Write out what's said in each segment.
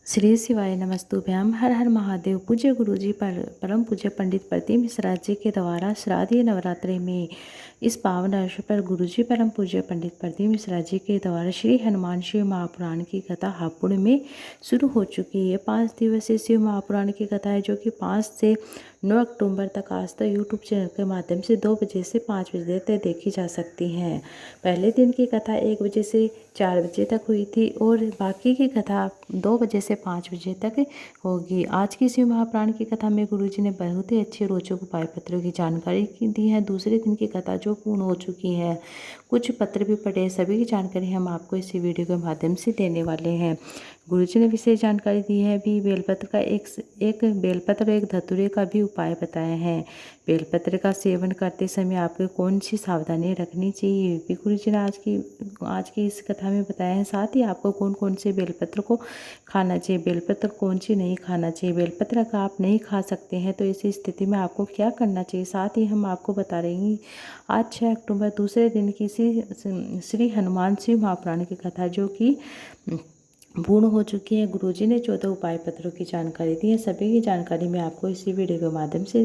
श्री शिवाय नमस्तुभ्याम। हर हर महादेव। पूज्य गुरुजी परम पूज्य पंडित प्रदीप मिश्रा जी के द्वारा श्राद्धीय नवरात्रि में इस पावन अवसर पर गुरुजी परम पूज्य पंडित प्रदीप मिश्रा जी के द्वारा श्री हनुमान शिव महापुराण की कथा हापुड़ में शुरू हो चुकी है। 5 दिवसीय शिव महापुराण की कथा है जो कि 5 से 9 अक्टूबर तक आज तक यूट्यूब चैनल के माध्यम से 2 बजे से 5 बजे तक देखी जा सकती हैं। पहले दिन की कथा 1 बजे से 4 बजे तक हुई थी और बाकी की कथा 2 बजे से 5 बजे तक होगी। आज की शिव महापुराण की कथा में गुरुजी ने बहुत ही अच्छे रोचक उपाय पत्रों की जानकारी दी है। दूसरे दिन की कथा जो पूर्ण हो चुकी है, कुछ पत्र भी पढ़े, सभी की जानकारी हम आपको इसी वीडियो के माध्यम से देने वाले हैं। गुरुजी ने विशेष जानकारी दी है भी बेलपत्र का एक बेलपत्र और एक धतूरे का भी उपाय बताया है। बेलपत्र का सेवन करते समय आपको कौन सी सावधानी रखनी चाहिए भी गुरुजी ने आज की इस कथा में बताया है। साथ ही आपको कौन कौन से बेलपत्र को खाना चाहिए, बेलपत्र कौन सी नहीं खाना चाहिए, बेलपत्र का आप नहीं खा सकते हैं तो ऐसी स्थिति में आपको क्या करना चाहिए। साथ ही हम आपको बता रहे हैं आज 6 अक्टूबर दूसरे दिन की श्री हनुमान शिव महापुराण की कथा जो कि पूर्ण हो चुकी है। गुरुजी ने 14 उपाय पत्रों की जानकारी दी है। सभी की जानकारी मैं आपको इसी वीडियो के माध्यम से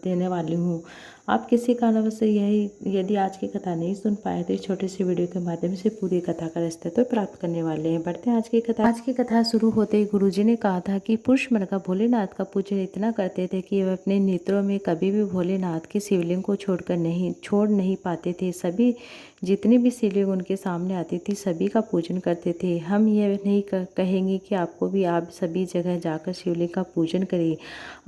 देने वाली हूँ। आप किसी कारणवश यदि आज की कथा नहीं सुन पाए तो इस छोटे से वीडियो के माध्यम से पूरी कथा का अस्तित्व प्राप्त करने वाले हैं। बढ़ते हैं आज की कथा। आज की कथा शुरू होते ही गुरुजी ने कहा था कि पुरुष मर्गा भोलेनाथ का पूजन इतना करते थे कि वह अपने नेत्रों में कभी भी भोलेनाथ के शिवलिंग को छोड़ नहीं पाते थे। सभी जितनी भी शिवलिंग उनके सामने आती थी सभी का पूजन करते थे। हम यह नहीं कहेंगे कि आपको भी आप सभी जगह जाकर शिवलिंग का पूजन करिए।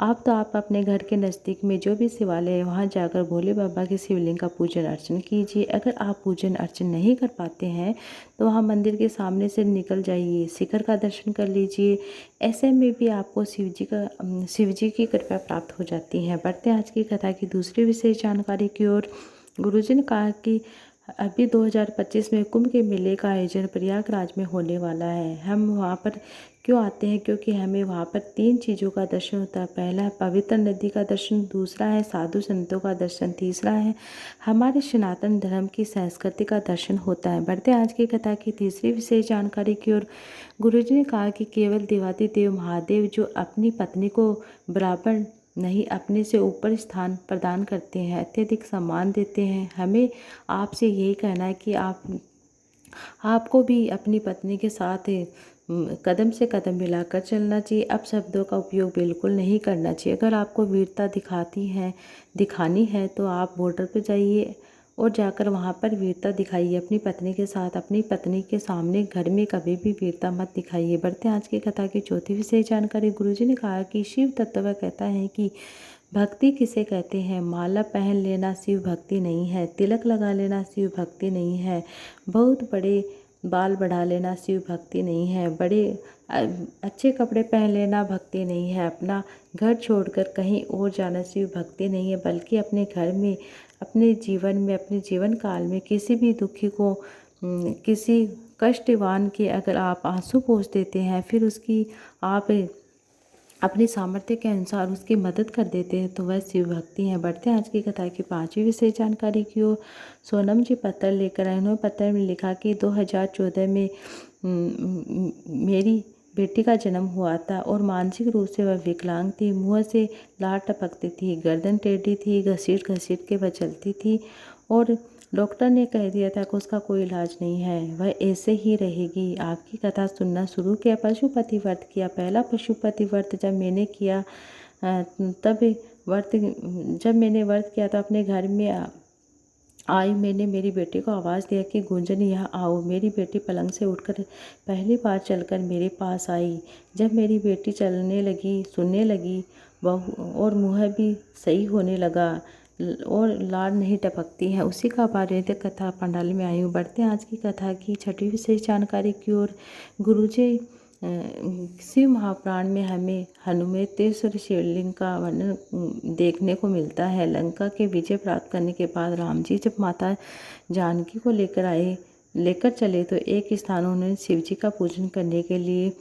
आप अपने घर के नज़दीक में जो भी शिवालय है वहाँ जाकर भोले बाबा के शिवलिंग का पूजन अर्चन कीजिए। अगर आप पूजन अर्चन नहीं कर पाते हैं तो वहाँ मंदिर के सामने से निकल जाइए, शिखर का दर्शन कर लीजिए। ऐसे में भी आपको शिव जी की कृपा प्राप्त हो जाती है। बढ़ते आज की कथा की दूसरी विशेष जानकारी की ओर। गुरुजी ने कहा कि अभी 2025 में कुंभ के मेले का आयोजन प्रयागराज में होने वाला है। हम वहाँ पर क्यों आते हैं? क्योंकि हमें वहाँ पर 3 चीज़ों का दर्शन होता है। पहला है पवित्र नदी का दर्शन, दूसरा है साधु संतों का दर्शन, तीसरा है हमारे सनातन धर्म की संस्कृति का दर्शन होता है। बढ़ते आज की कथा की तीसरी विशेष जानकारी की ओर। गुरुजी ने कहा कि केवल देवादिदेव महादेव जो अपनी पत्नी को बराबर नहीं अपने से ऊपर स्थान प्रदान करते हैं, अत्यधिक सम्मान देते हैं। हमें आपसे यही कहना है कि आपको भी अपनी पत्नी के साथ कदम से कदम मिलाकर चलना चाहिए। अपशब्दों का उपयोग बिल्कुल नहीं करना चाहिए। अगर आपको वीरता दिखानी है तो आप बॉर्डर पर जाइए और जाकर वहाँ पर वीरता दिखाइए अपनी पत्नी के साथ। अपनी पत्नी के सामने घर में कभी भी वीरता मत दिखाइए। बढ़ते आज की कथा की चौथी विशेष जानकारी। गुरुजी ने कहा कि शिव तत्व कहता है कि भक्ति किसे कहते हैं? माला पहन लेना शिव भक्ति नहीं है, तिलक लगा लेना शिव भक्ति नहीं है, बहुत बड़े बाल बढ़ा लेना शिव भक्ति नहीं है, बड़े अच्छे कपड़े पहन लेना भक्ति नहीं है, अपना घर छोड़कर कहीं और जाना शिव भक्ति नहीं है, बल्कि अपने घर में अपने जीवन काल में किसी भी दुखी को किसी कष्टवान के अगर आप आंसू पोंछ देते हैं, फिर उसकी आप अपनी सामर्थ्य के अनुसार उसकी मदद कर देते हैं तो वह शिव भक्ति है। बढ़ते हैं आज की कथा की 5वीं विशेष जानकारी की ओर। सोनम जी पत्र लेकर आए। उन्होंने पत्र में लिखा कि 2014 में मेरी बेटी का जन्म हुआ था और मानसिक रूप से वह विकलांग थी। मुँह से लार टपकती थी, गर्दन टेढ़ी थी, घसीट घसीट के वह चलती थी और डॉक्टर ने कह दिया था कि उसका कोई इलाज नहीं है, वह ऐसे ही रहेगी। आपकी कथा सुनना शुरू किया। पशुपति व्रत किया। पहला पशुपति व्रत जब मैंने किया जब मैंने व्रत किया तो अपने घर में आई। मैंने मेरी बेटी को आवाज़ दिया कि गुंजन यहाँ आओ। मेरी बेटी पलंग से उठकर पहली बार चलकर मेरे पास आई। जब मेरी बेटी चलने लगी, सुनने लगी और मुँह भी सही होने लगा और लार नहीं टपकती है, उसी का बारे कथा पंडाल में आई हूँ। बढ़ते हैं आज की कथा की 6वीं विशेष जानकारी की ओर। गुरुजी शिव महापुराण में हमें हनुमतेश्वर शिवलिंग का वर्णन देखने को मिलता है। लंका के विजय प्राप्त करने के बाद राम जी जब माता जानकी को लेकर चले तो एक स्थान उन्होंने शिव जी का पूजन करने के लिए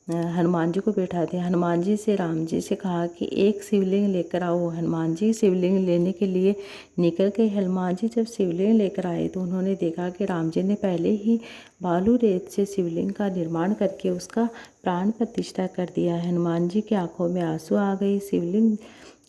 हनुमान जी को बैठा दिया। हनुमान जी से राम जी से कहा कि एक शिवलिंग लेकर आओ। हनुमान जी शिवलिंग लेने के लिए निकल गए। हनुमान जी जब शिवलिंग लेकर आए तो उन्होंने देखा कि राम जी ने पहले ही बालू रेत से शिवलिंग का निर्माण करके उसका प्राण प्रतिष्ठा कर दिया। हनुमान जी की आंखों में आंसू आ गए। शिवलिंग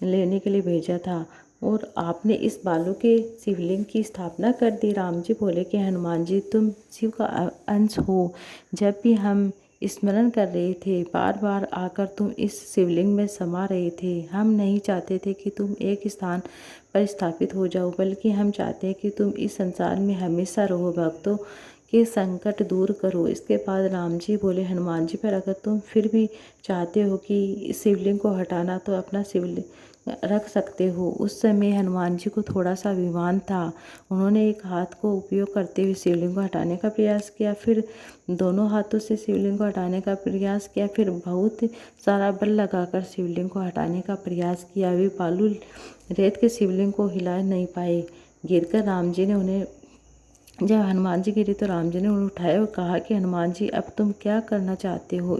लेने के लिए भेजा था और आपने इस बालू के शिवलिंग की स्थापना कर दी। राम जी बोले कि हनुमान जी तुम शिव का अंश हो। जब भी हम स्मरण कर रहे थे, बार बार आकर तुम इस शिवलिंग में समा रहे थे। हम नहीं चाहते थे कि तुम एक स्थान पर स्थापित हो जाओ, बल्कि हम चाहते हैं कि तुम इस संसार में हमेशा रहो। भक्तों के संकट दूर करो। इसके बाद राम जी बोले हनुमान जी, पर अगर तुम फिर भी चाहते हो कि इस शिवलिंग को हटाना तो अपना शिवलिंग रख सकते हो। उस समय हनुमान जी को थोड़ा सा अभिमान था। उन्होंने एक हाथ को उपयोग करते हुए शिवलिंग को हटाने का प्रयास किया, फिर दोनों हाथों से शिवलिंग को हटाने का प्रयास किया, फिर बहुत सारा बल लगाकर शिवलिंग को हटाने का प्रयास किया। वे बालू रेत के शिवलिंग को हिला नहीं पाए। गिरकर राम जी ने उन्हें जब हनुमान जी गिरे तो राम जी ने उन्हें उठाया और कहा कि हनुमान जी अब तुम क्या करना चाहते हो।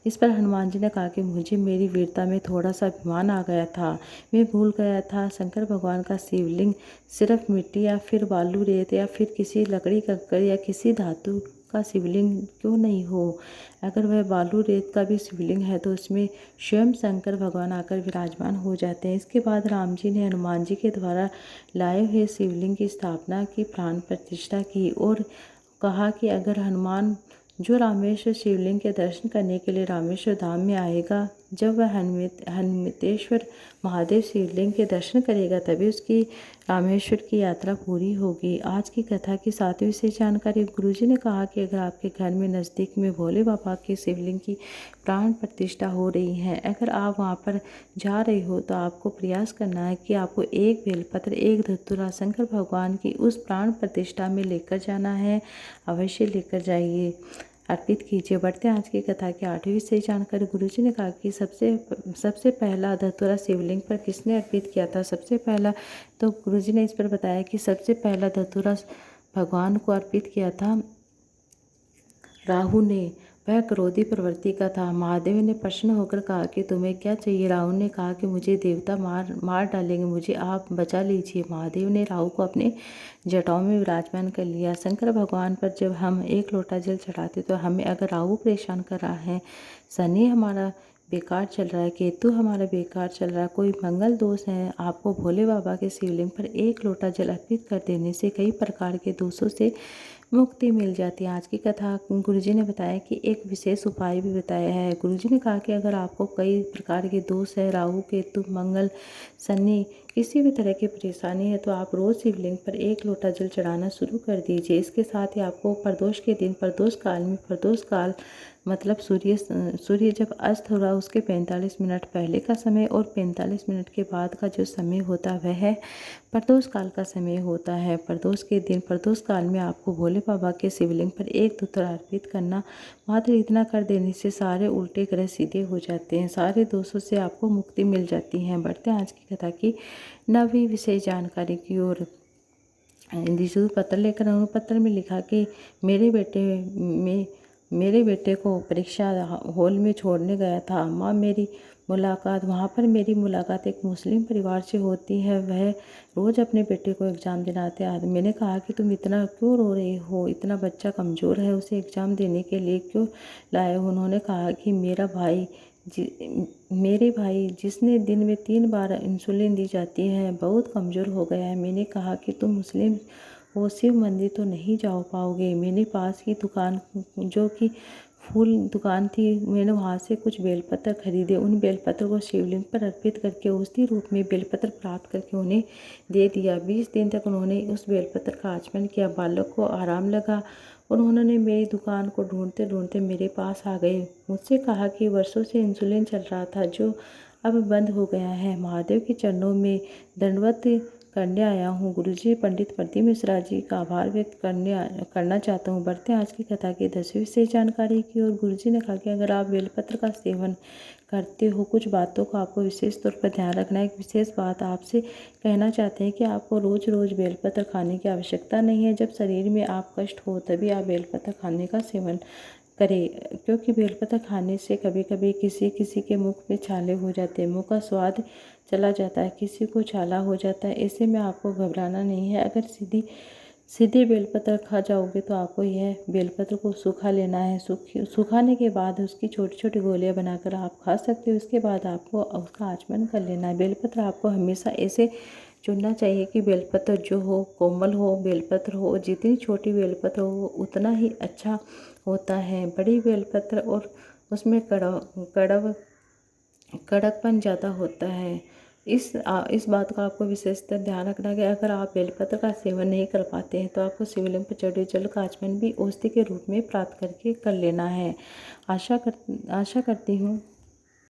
इस पर हनुमान जी ने कहा कि मुझे मेरी वीरता में थोड़ा सा अभिमान आ गया था। मैं भूल गया था शंकर भगवान का शिवलिंग सिर्फ मिट्टी या फिर बालू रेत या फिर किसी लकड़ी कंकड़ या किसी धातु का शिवलिंग क्यों नहीं हो। अगर वह बालू रेत का भी शिवलिंग है तो उसमें स्वयं शंकर भगवान आकर विराजमान हो जाते हैं। इसके बाद राम जी ने हनुमान जी के द्वारा लाए हुए शिवलिंग की स्थापना की, प्राण प्रतिष्ठा की और कहा कि अगर हनुमान जो रामेश्वर शिवलिंग के दर्शन करने के लिए रामेश्वर धाम में आएगा, जब वह हनुमतेश्वर महादेव शिवलिंग के दर्शन करेगा तभी उसकी रामेश्वर की यात्रा पूरी होगी। आज की कथा की 7वीं विशेष जानकारी। गुरुजी ने कहा कि अगर आपके घर में नज़दीक में भोले बाबा के शिवलिंग की प्राण प्रतिष्ठा हो रही है, अगर आप वहां पर जा रहे हो तो आपको प्रयास करना है कि आपको एक बेलपत्र, एक धतूरा शंकर भगवान की उस प्राण प्रतिष्ठा में लेकर जाना है। अवश्य लेकर जाइए, अर्पित कीजिए। बढ़ते हैं आज की कथा की 8वीं विशेष जानकारी। गुरुजी ने कहा कि सबसे पहला धतूरा शिवलिंग पर किसने अर्पित किया था। सबसे पहला तो गुरुजी ने इस पर बताया कि सबसे पहला धतूरा भगवान को अर्पित किया था राहु ने। वह क्रोधी प्रवृत्ति का था। महादेव ने प्रसन्न होकर कहा कि तुम्हें क्या चाहिए। राहु ने कहा कि मुझे देवता मार डालेंगे, मुझे आप बचा लीजिए। महादेव ने राहु को अपने जटाओं में विराजमान कर लिया। शंकर भगवान पर जब हम एक लोटा जल चढ़ाते तो हमें अगर राहु परेशान कर रहा है, शनि हमारा बेकार चल रहा है, केतु हमारा बेकार चल रहा है, कोई मंगल दोष है, आपको भोले बाबा के शिवलिंग पर एक लोटा जल अर्पित कर देने से कई प्रकार के दोषों से मुक्ति मिल जाती है। आज की कथा गुरुजी ने बताया कि एक विशेष उपाय भी बताया है। गुरुजी ने कहा कि अगर आपको कई प्रकार के दोष है, राहु केतु मंगल शनि किसी भी तरह की परेशानी है, तो आप रोज़ शिवलिंग पर एक लोटा जल चढ़ाना शुरू कर दीजिए। इसके साथ ही आपको प्रदोष के दिन, प्रदोष काल में, प्रदोष काल मतलब सूर्य जब अस्त हो रहा उसके 45 मिनट पहले का समय और 45 मिनट के बाद का जो समय होता वह है प्रदोष काल का समय होता है। प्रदोष के दिन, प्रदोष काल में आपको भोले बाबा के शिवलिंग पर एक धतूरा अर्पित करना। मात्र इतना कर देने से सारे उल्टे ग्रह सीधे हो जाते हैं, सारे दोषों से आपको मुक्ति मिल जाती है। बढ़ते हैं आज की कथा की 9वीं विशेष जानकारी की ओर। जिसु पत्र लेकर उन्होंने पत्र में लिखा कि मेरे बेटे को परीक्षा हॉल में छोड़ने गया था। वहाँ पर मेरी मुलाकात एक मुस्लिम परिवार से होती है। वह रोज़ अपने बेटे को एग्ज़ाम दिलाते आते। मैंने कहा कि तुम इतना क्यों रो रहे हो, इतना बच्चा कमज़ोर है, उसे एग्ज़ाम देने के लिए क्यों लाए हो। उन्होंने कहा कि मेरे भाई जिसने दिन में 3 बार इंसुलिन दी जाती है बहुत कमज़ोर हो गया है। मैंने कहा कि तुम मुस्लिम हो, शिव मंदिर तो नहीं जा पाओगे। मैंने पास की दुकान जो कि फूल दुकान थी, मैंने वहाँ से कुछ बेलपत्र खरीदे। उन बेलपत्र को शिवलिंग पर अर्पित करके औषधि रूप में बेलपत्र प्राप्त करके उन्हें दे दिया। 20 दिन तक उन्होंने उस बेलपत्र का आचमन किया। बालक को आराम लगा और उन्होंने मेरी दुकान को ढूंढते ढूंढते मेरे पास आ गए। मुझसे कहा कि वर्षों से इंसुलिन चल रहा था जो अब बंद हो गया है। महादेव के चरणों में दंडवत करने आया हूँ। गुरुजी पंडित प्रदीप मिश्रा जी का आभार व्यक्त करना चाहता हूँ। बढ़ते हैं आज की कथा की 10वीं विशेष जानकारी की ओर। गुरुजी ने कहा कि अगर आप बेलपत्र का सेवन करते हो, कुछ बातों को आपको विशेष तौर पर ध्यान रखना है। एक विशेष बात आपसे कहना चाहते हैं कि आपको रोज़ रोज़ बेलपत्र खाने की आवश्यकता नहीं है। जब शरीर में आप कष्ट हो तभी आप बेलपत्र खाने का सेवन करे, क्योंकि बेलपत्र खाने से कभी कभी किसी किसी के मुख में छाले हो जाते हैं, मुंह का स्वाद चला जाता है, किसी को छाला हो जाता है। ऐसे में आपको घबराना नहीं है। अगर सीधी सीधे बेलपत्र खा जाओगे तो आपको यह बेलपत्र को सूखा लेना है। सुखाने के बाद उसकी छोटी छोटी गोलियां बनाकर आप खा सकते हो। उसके बाद आपको उसका आचमन कर लेना है। बेलपत्र आपको हमेशा ऐसे चुनना चाहिए कि बेलपत्र जो हो कोमल हो, बेलपत्र हो, जितनी छोटी बेलपत्र हो उतना ही अच्छा होता है। बड़ी बेलपत्र और उसमें कड़कपन ज़्यादा होता है। इस बात का आपको विशेषतर ध्यान रखना है कि अगर आप बेलपत्र का सेवन नहीं कर पाते हैं तो आपको शिवलिंग पर चढ़े जल का आचमन भी औषधि के रूप में प्राप्त करके कर लेना है। आशा करती हूँ